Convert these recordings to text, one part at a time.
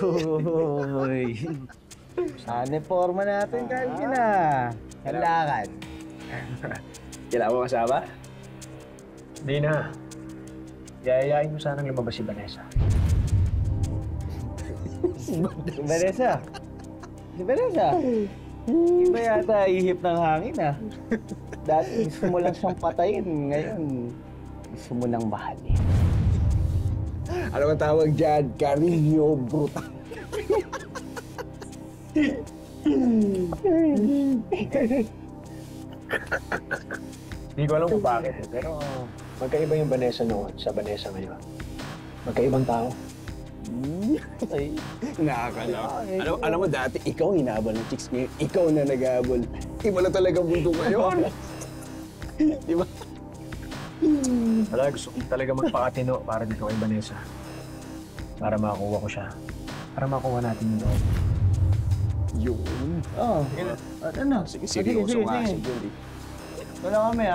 Uy. Sana forma natin, Calvin Ang lakad. Kailangan mo kasama? Hindi na. Yayayain mo sanang lumabas si Vanessa. Si Vanessa? Si Vanessa? Iba yata ihip ng hangin, Dati gusto mo lang siyang patayin. Ngayon, gusto mo nang mahalin. Ano ang tawag dyan? Cariño brutal. Hindi ko alam kung bakit pero magkaiba yung Vanessa noon sa Vanessa ngayon. Magkaibang tao. Ay, Nakakala. Alam mo dati, ikaw ang hinabol ng chicks ngayon. Ikaw na naghabol. Iba na talaga mundo ngayon. Di ba? Gusto ko talaga magpakatino para dito kay Vanessa. Para makakuha ko siya. Para makuha natin yung loob. Yun. Oo. Ano? Sige, seryoso nga si Julie. Wala kami,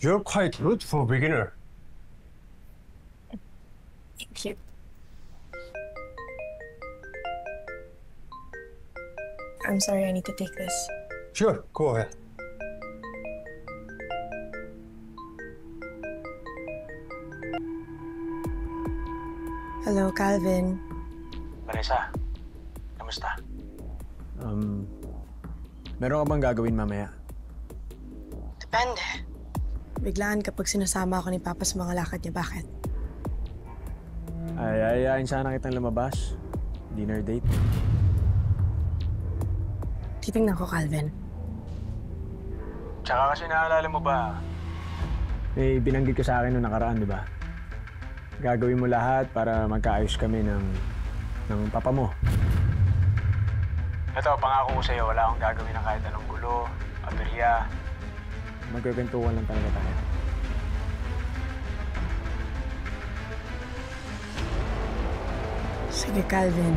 You're quite rude for a beginner. Thank you. I'm sorry, I need to take this. Sure, go ahead. Hello, Calvin. Vanessa, kamusta? Meron ka bang gagawin mamaya? Depende. Biglaan kapag sinasama ako ni Papa sa mga lakad niya. Bakit? Ay, ayayain sana kitang lumabas. Dinner date. Titingnan ko, Calvin. Tsaka kasi naalala mo ba, may binanggit ka sa akin noong nakaraan, di ba? Gagawin mo lahat para magkaayos kami ng papa mo. Ito, pangako ko sa'yo, wala akong gagawin ng kahit anong gulo, aberya. Magkikwentuhan lang talaga tayo. Sige, Calvin.